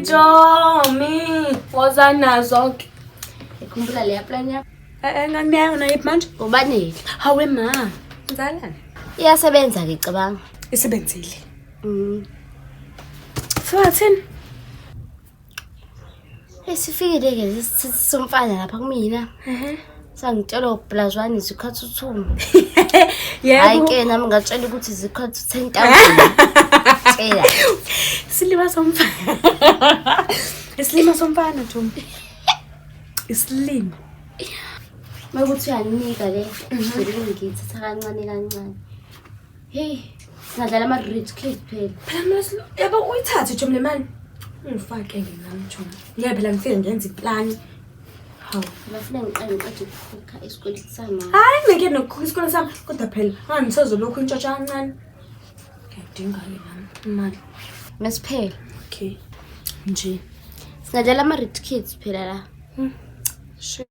Tommy, woza nazo ke. Ikhumbula leya plan yakho? Ngangiyanga nayo manje. Ngobanile? Hawe ma, ngizalana. Iyasebenza ke cabanga. Isebenzile. Futhi Esifikile ke somfana lapha kumina. Sangitshela ublazwane izikhathi uthumi. Yebo. Hayi ke nami ngatshela ukuthi izikhathi 10,000. Tshela. Isilima somfana. Isilima somfana Tommy. Isilima. Makuthi uyanika le. Ngiyithatha kancane kancane. Hey, singadlala ama-rich kids phela. Phela yabo uyithathe Tommy le mali. Ungifake ngami Tommy. Ngeke phela ngifike ngenza iplan. Hawu, Bafuna ngiqale ngiqede ukukhokha esikweletu sami. hayi ngeke nokukhokha isikole sami kodwa phela angisoze lokho intshontsha kancane. Ngiyadinga ke nami imali. Masiphela. Okay. Nje. Singadlala ama-rich kids phela la. Sure.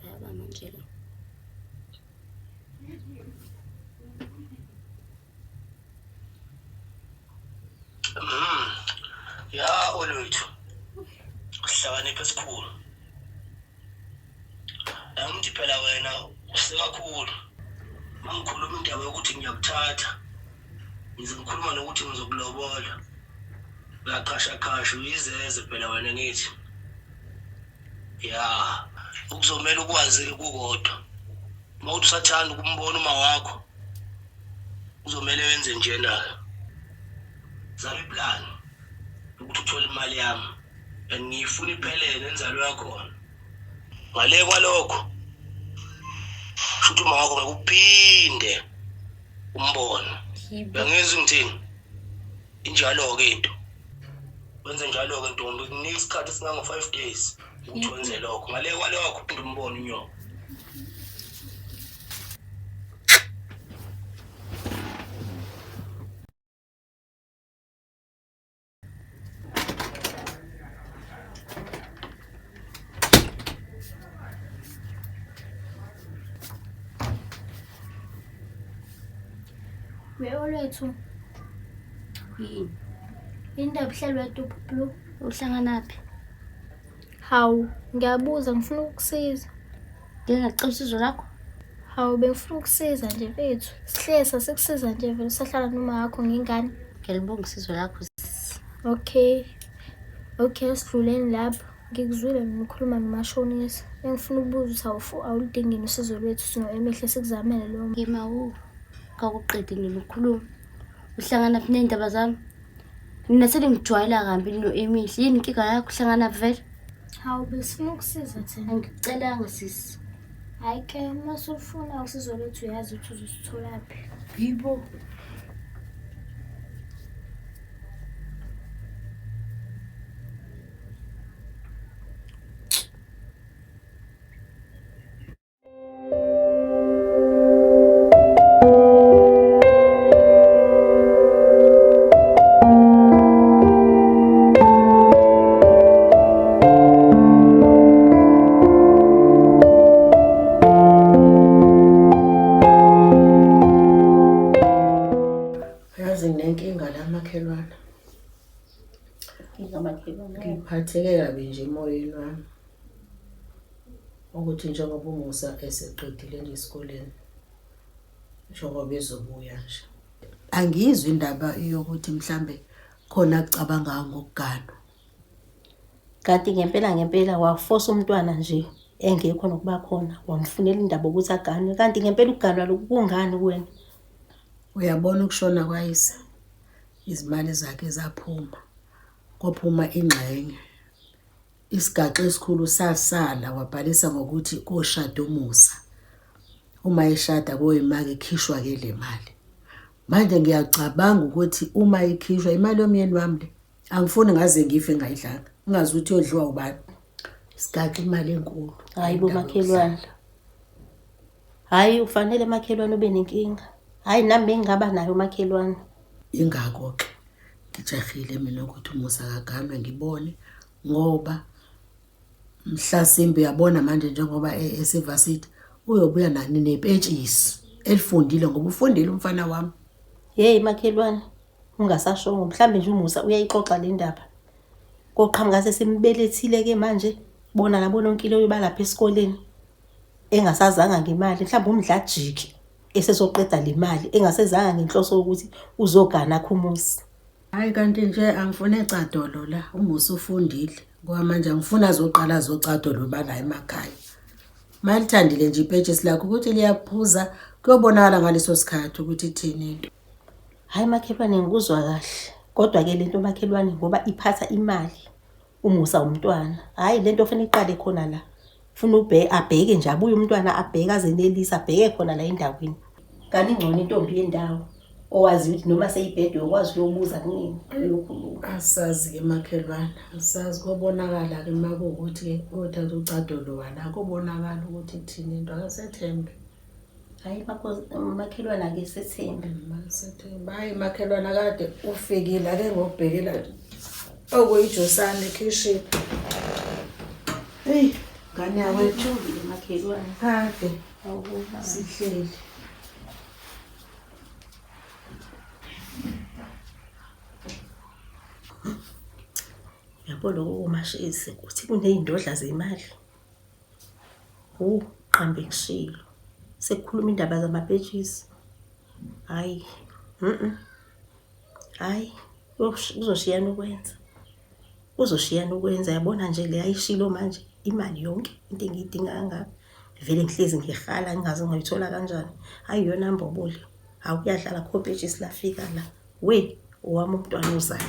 Baba manje. Ya olwethu. Sihlakaniphe esikhulu. Ngithi phela wena usekakhulu. Mangikhuluma indaba yokuthi ngiyakuthatha. Ngizokhuluma nokuthi ngizokulobola. Uyaqhasha uyizeze phela wena ngithi. Ya, ukuzomela ukwazi kukodwa. Mawuthi usathanda ukumbona uma wakho. Uzomela wenze njena. Zama iplan ukuthi uthole imali yami. Ngifuna iphelele nenzalo yakho. Ngale kwalokho. Futhi uma wakho ngikuphinde umbona. Uyangizwa ngithini? Injalo ke into. Wenze njalo ke ntombi kunika isikhathi singango 5 days ukuthi wenze lokho. Ngale kwalokho uphinde umbone unyoko. Olwethu. Yini? Indaba ihlelo wedwa Blue. Uhlanganaphi? Hawu, ngiyabuza ngifuna ukukusiza. Ngingacela usizo lakho. Hawu, bengifuna ukusiza nje mfethu. Sihlesa sikusiza nje vele usahlala noma yakho ngingane. Ngiyalibonga usizo lakho. Okay, sidluleni lapho. Ngikuzwile ngikhuluma nomashonisa. Engifuna ukubuza ukuthi awulidingini usizo lwethu sino emihle sikuzamele lo. Ngemawu. Kakuqede ngilokukhuluma. Uhlangana phi nezindaba zami? Mina selingijwayela kambi emihle. Yini inkinga yakho uhlangana vele? Hawu, besifuna ukusiza thina. Angikucelanga sisi. Hayi ke, mase ufuna usizo lwethu uyazi ukuthi uzosithola phi. Yibo. Ngiphatheke kabi nje emoyeni wami. Ukuthi njengoba umusa eseqedile nje esikoleni. Njengoba ezobuya nje. Angizwi indaba yokuthi mhlambe khona acabanga ngokugana. Kanti ngempela waforce umntwana nje engekho nokuba khona wamfunela indaba ukuthi agane. Kanti ngempela ukuganwa lokhu kungani kuwena? Uyabona ukushona kwayise. Izimali zakhe zaphuma. kophuma ingxenye. Isigaxa esikhulu sasala wabhalisa ngokuthi koshada uMusa. Uma eshada koyimake ikhishwa ke le mali. Manje ngiyacabanga ukuthi uma ikhishwa imali yomyeni wami le angifuni ngaze ngife ngayidlanga. Ungazi ukuthi yodliwa ubani. Isigaxa imali enkulu. Hayi bo makhelwane. Hayi ufanele makhelwane ube nenkinga. Hayi nami bengingaba nayo makhelwane. Ingakho ke ngijahile mina ukuthi uMusa akaganwe ngibone ngoba mhlasimbe uyabona manje njengoba esevasithi uyobuya nani nepetshisi elifundile ngoba ufundile umfana wami. Hey makhelwane ungasashongo mhlambe nje uMusa uyayixoxa le ndaba. Koqhamuka sesimbelethile ke manje bona nabona onkile uyobalapha esikoleni engasazanga ngemali mhlambe umdlajiki esesoqeda le mali engasezanga ngenhloso ukuthi uzogana khumusi. Hayi kanti nje angifune ecadolo la uMusa ufundile ngoba manje angifuna azoqala azocadolo bala emakhaya. Malithandile nje ipetshisi lakho ukuthi liyaphuza kuyobonakala ngaleso sikhathi ukuthi ithini into. Hayi makhelwane ngikuzwa kahle kodwa ke lento makhelwane ngoba iphatha imali uMusa umntwana. Hayi lento ofuna iqale khona la. Ufuna abheke nje abuye umntwana abheke azenelisa abheke khona la endaweni. Kanti ingcono intombi yendawo owazi ukuthi noma seyibhedwe ukwazi ukuyobuza kunini uyokhuluma. Asazi ke makhelwane asazi kobonakala ke makuthi ke uthatha ucadolo wala kobonakala ukuthi ithini into akasethembe. Hayi makhelwane ake sethembe Masethembe. Hayi makhelwane kade ufikile ake ngobhekela okuyijosana ekhishini. Hey ngane yawethu makhelwane kade sihleli. Yabo lokho kumashisi ukuthi kuneyindodla zemali. Qambe kushilo. Sekukhuluma indaba zamapetshisi. Hayi. Hayi, uzoshiyana ukwenza. Uzoshiyana ukwenza yabona nje le ayishilo manje imali yonke into engiyidinga kangaka. Vele ngihlezi ngihala ngingazi ngiyithola kanjani. Hayi yona mbobole. Awuyadlala khopetshisi lafika la. We owami umntwana uzayo.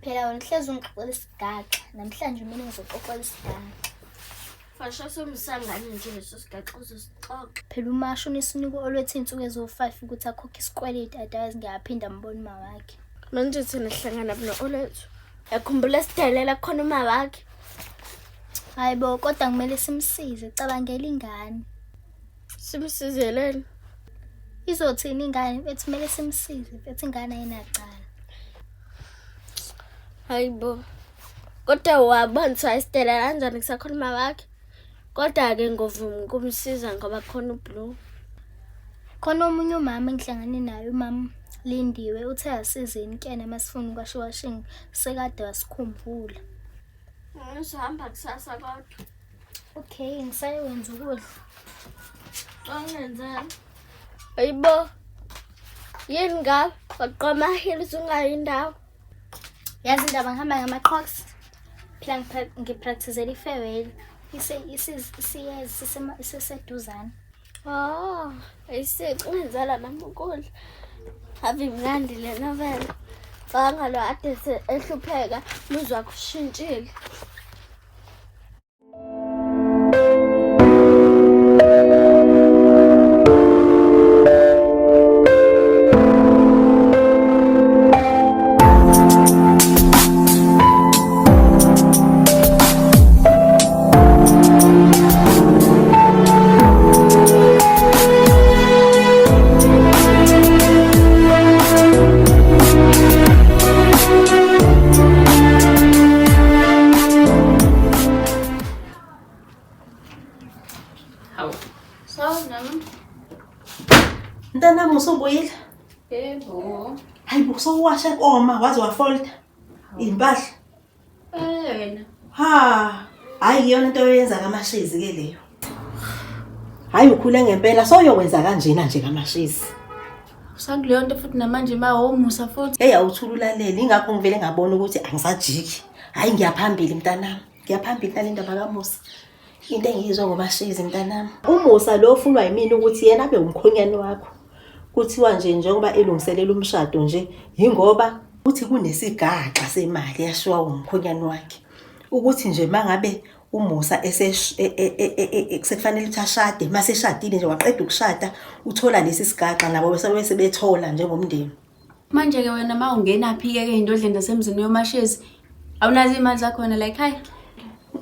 Phela wena hlezi ungixoxela isigaxa namhlanje mina ngizoxoxela isigaxa. Fasha somsangane nje leso sigaxa uzosixoxa. Phela umashonisa unika olwethi insuku ezo5 ukuthi akhokhe isikweleti adazi ngiyaphinda mbona uma wakhe. Manje thina sihlangana nolethu. Yakhumbula esidelela khona uma wakhe. Hayi bo kodwa kumele simsize cabangela ingane. Simsizeleni. Izothina ingane bethi kumele simsize bethi ingane ayinacala. Hayibo. Kodwa wabonisa isidelela kanjani kusakhuluma wakhe. Kodwa ke ngovuma kumsiza ngoba khona uBlue. Khona omunye umama engihlangane naye umama Lindiwe uthe asizeni kena masifuna kwashwashing sekade wasikhumbula. Ngizohamba kusasa kodwa. Okay ngisayenza ukudla. Ongenzani? Hayibo. Yini ngabe waqoma hills ungayindawo? Yazi indaba ngihamba ngama-Crocs. Phela ngipracticele i-farewell. Isiseduzane. Oh, ayisecenzela nami ukudla. Ave mnandi le novela. Canga lo ade ehlupheka muzwa kushintshile. sowuwasha koma waze wafolda impahla. Wena. Ha, hayi iyona into oyenza kaMashizi ke leyo. Hayi ukhule ngempela soyokwenza kanjena nje kaMashizi. Usanduleyo nto futhi namanje umusa futhi. Hey awuthululaleli ingakho ngivele ngabona ukuthi angisajiki. Hayi ngiyaphambili mntanami. Ngiyaphambili nale ndaba kaMusa. Into engiyizwa ngoMashizi mntanami. uMusa lo ofunwa yimini ukuthi yena abe umkhonyane wakho. Kuthiwa nje njengoba elungiselela umshado nje ingoba uthi kunesigaxa semali yashiwa umkhonyane wakhe. Ukuthi nje mangabe uMusa sekufanele ukuthi ashade mase eshadile nje waqeda ukushada uthola lesi sigaxa nabo bese bethola njengomndeni. Manje ke wena mawungena phi ke indodleni zasemzini yoMashezi awunazi imali zakho la ekhaya.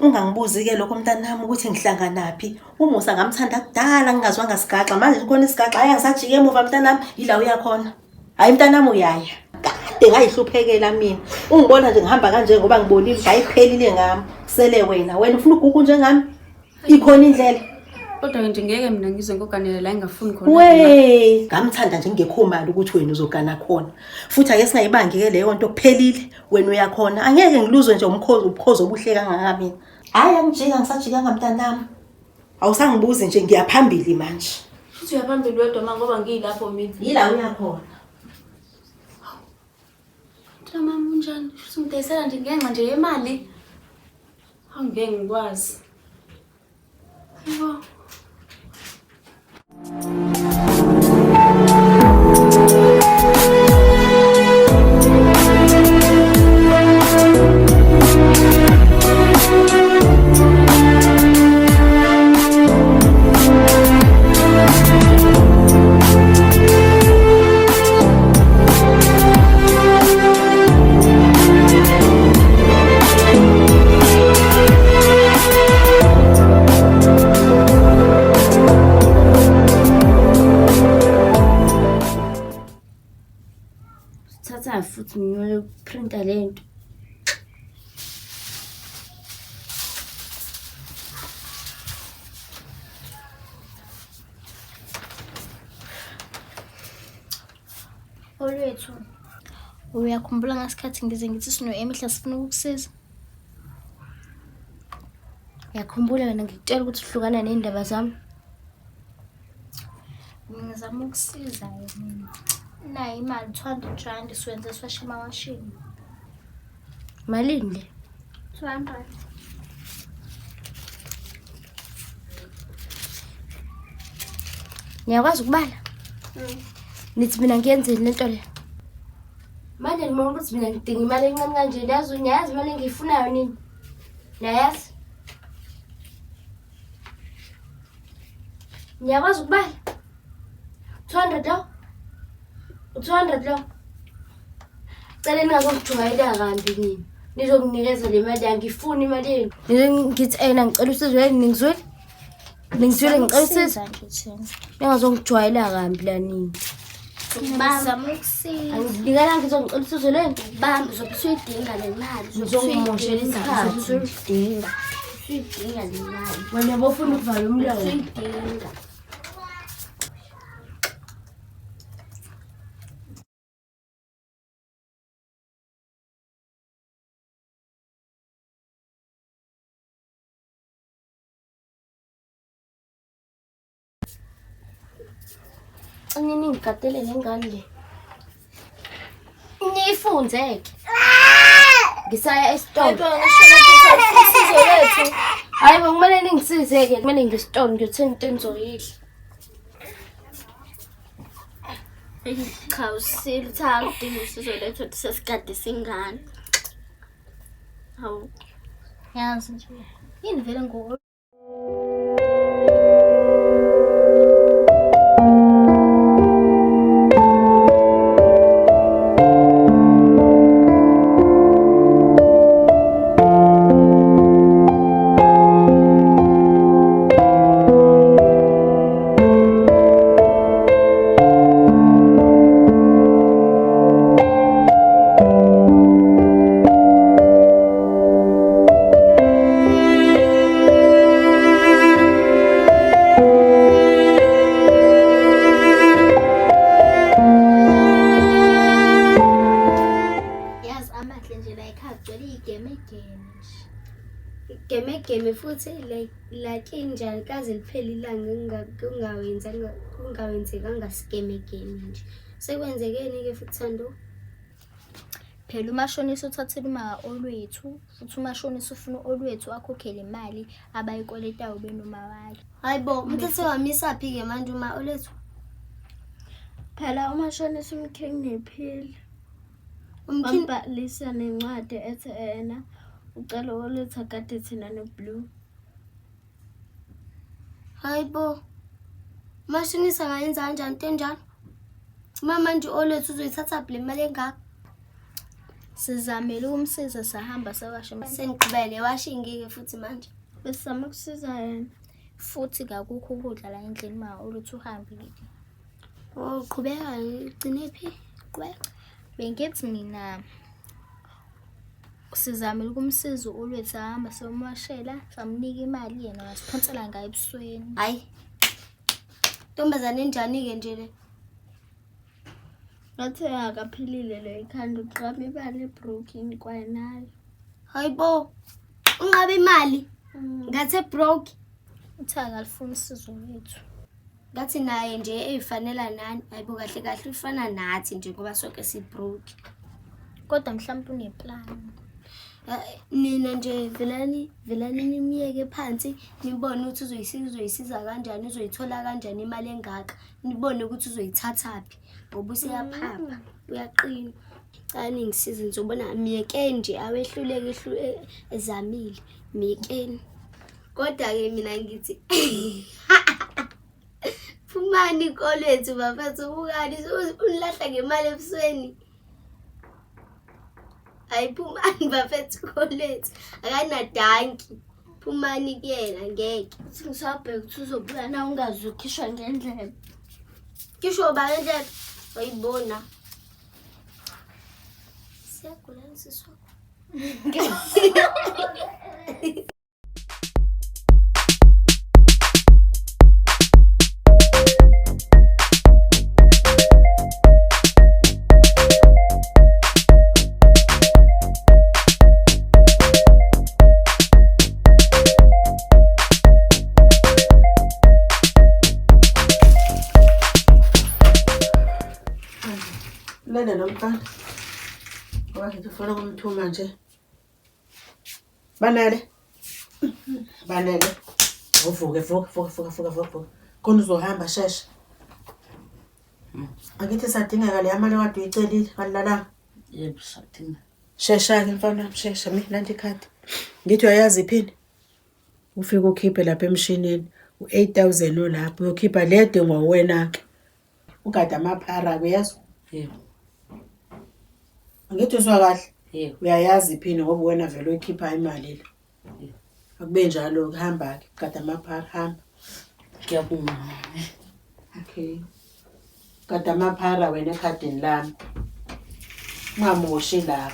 Ungangibuzi ke lokho mntanami ukuthi ngihlanganaphi. uMusa ngamthanda kudala ngingazwanga sigaxa manje kukhona isigaxa hayi ngisajike emuva mntanami ila uyakhona. Hayi mntanami uyaya. Kade ngayihluphekela mina. Ungibona nje ngihamba kanje ngoba ngibonile ayiphelile ngami. Sele wena ufuna ugugu njengami? Ikhona indlela. Kodwa nje ngeke mina ngizwe ngoganela la engafuni khona. We, ngamthanda nje ngekho mali ukuthi wena uzogana khona. Futhi ake singayibangi ke leyo nto kuphelile wena uyakhona. Angeke ngiluzwe nje ubukhozo obuhle kangaka mina. Hayi angijika ngisajikanga mntanami. Awusangibuzi nje ngiyaphambili manje. Futhi uyaphambili wedwa ngoba ngiyilapho mina. Yila uyakhona. Mama unjani? Singidayisela nje ngenxa nje yemali. Angeke ngikwazi. Yebo. Thatha futhi ngiyole printa lento. Olwethu. Uyakhumbula ngasikhathi ngize ngithi sino emihla sifuna ukukusiza? Yakhumbula wena ngikutshela ukuthi uhlukana nezindaba zami. Ngizama ukusiza mina. Nayi imali 200 rand siwenze siwashe emawashini. Malini le? 200. Ngiyakwazi ukubala? Nithi mina ngiyenzeni lento le? Manje ngibona ukuthi mina ngidinga imali encane kanje yazi unyazi imali engiyifunayo nini? Nayazi? Ngiyakwazi ukubala? 200 lo? 200 lo? Cela ningazongijwayela kambi nini. Nizonginikeza le mali angifuni imali yenu. Ngithi ngicela usizo yini ningizwile? Ningizwile ngicela usizo nje thina. Ningazongijwayela kambi la nini. Ngizama ukusiza. Angidingala ngizongicela usizo leni. Bamba uzobusuyidinga le mali. Ngizongimoshela isikhathi. Uzuyidinga. Usuyidinga le mali. Wena bofuna ukuvala umlomo. Usuyidinga. Angini ngigadele nengane le. Niyifundzeke. Ngisaya esitolo. Usizo lethu. Hayi kumele ningisizeke, kumele ngisitolo ngiyothenga into engizoyidla. Cha usile uthanda udinga usizo lethu ukuthi sesigade singane. Hawu. Yazi nje. Yini vele ngoku amahle nje la ekhaya kugcwele iy'gemegeme nje. Gemegeme futhi like injani kaze liphele ilanga kungawenzekanga sigemegeme nje. Sekwenzekeni-ke futhi Thando? Phela umashonisa uthathile uma olwethu, futhi umashonisa ufuna olwethu akhokhele imali abayikweletayo benoma wakhe. Hayi bo, umthetho wamisaphi-ke manje uma olethu? Phela umashonisa umkhingiphile. Umbhalisa nencwadi ethi ena ucela olethu akade thina noBlue. Hayi bo, umashonisa angayenza kanjani into enjalo? Uma manje olethu uzoyithatha le mali engaka? Sizamele ukumsiza sahamba sewasho. Sengiqhubele washingi-ke futhi manje. Besizama ukusiza yena. Futhi kakukho ukudla la endlini uma oluthu uhambile. Oh, qhubeka ugcine phi? Qhubeka. Bengithi mina sizamele ukumsiza olwethu ahamba sewumwashela, samnika imali yena wasiphonsela ngayo ebusweni. Hayi. Ntombazane enjani-ke nje le? Ngathi akaphilile le ikhanda uqhama imali ebroken kwanayo. Hayi bo, unqabe imali ngathi broke. Uthi akalifuni usizo lwethu. Ngathi naye nje eyifanela nani. Hayibo kahle kahle ufana nathi nje ngoba sonke sibroke. Kodwa mhlawumbe uneplan. Nina nje velani nimiyeke phansi nibone ukuthi uzoyisiza kanjani, uzoyithola kanjani imali engaka. Nibone ukuthi uzoyithathaphi ngoba useyaphapha, uyaqina. Cha ningisize nizobona miyekeni nje awehluleke ezamile. Miyekeni. Kodwa-ke mina ngithi Phumani kolethu bafethu ubukani unilahla ngemali ebusweni. Hayi Phumani bafethu kolethu akanadanki. Phumani kuyena ngeke. Ngisabheka ukuthi uzobuya na ungazi ukhishwa ngendlela. Kisho ba ngendlela ayibona. Siyagula nsizwa. Lele nomfana. Wathi ufuna ukumthuma nje. Banele. Uvuke. Khona uzohamba shesha. Akithi sadingeka le mali wadi uyicelile ngalala. Yebo sadinga. Shesha-ke mfana, shesha mina nje ikhadi. Ngithi uyayazi iphini. Ufike ukhiphe lapha emshinini u-8,000 olapho uyokhipha lede ngowena-ke. Ugada amaphara uyazi? Yebo. Ngithi uswa kahle. Yebo. Uyayazi iphini ngoba wena vele uyikhipha imali la. Akube njalo kuhamba ke gada amaphara hamba. Ngiyabonga. Okay. Gada amaphara wena ekhadini lami. Ungamoshi la.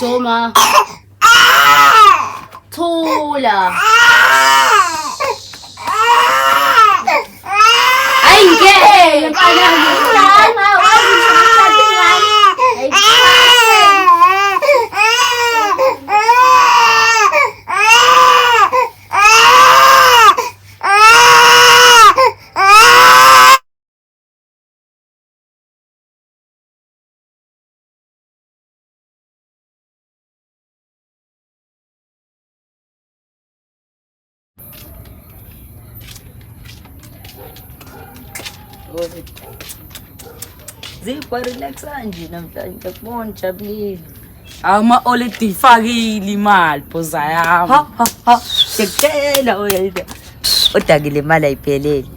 Joma. Thula. Ayike. Zikwa relax kanje namhlanje ngiyabona jabulile. Ama oledi fakile imali phoza yami. Ha. Ngiyakutshela oyayida. Kodwa-ke le mali ayiphelele.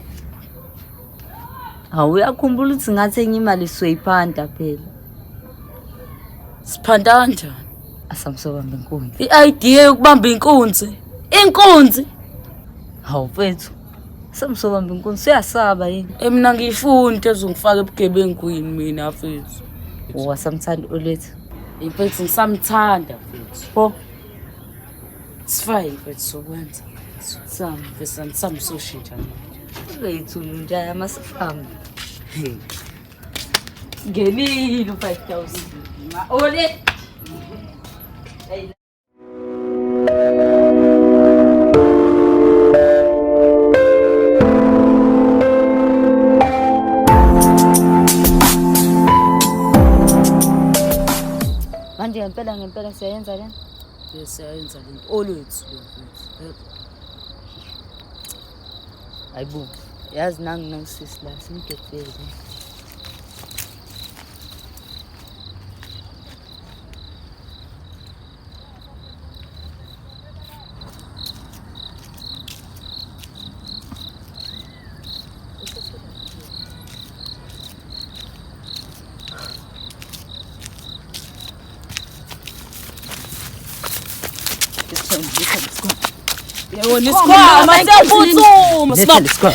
Hawu uyakhumbula ukuthi ngathenga imali sizoyiphanda phela. Siphanda kanjani? Asamsobamba inkunzi. I-idea yokubamba inkunzi. Inkunzi? Hawu mfethu. Samsobamba inkunzi uyasaba yini? Mina ngiyifuna into ezongifaka ebugebengwini mina mfethu. Wasamthanda ulethu. Mfethu ngisamthanda mfethu. Pho Sifake mfethu sokwenza. Sami mfethu sami soshintsha manje. wethu njaya masifamba. Ngenile 5,000. Ole. Manje ngempela siyayenza le. Siyayenza lento. Olwethu lo. Hayibo. Yazi nangisisi la simgedele. Yebo nisikhwama siyaphuthuma. Let's go.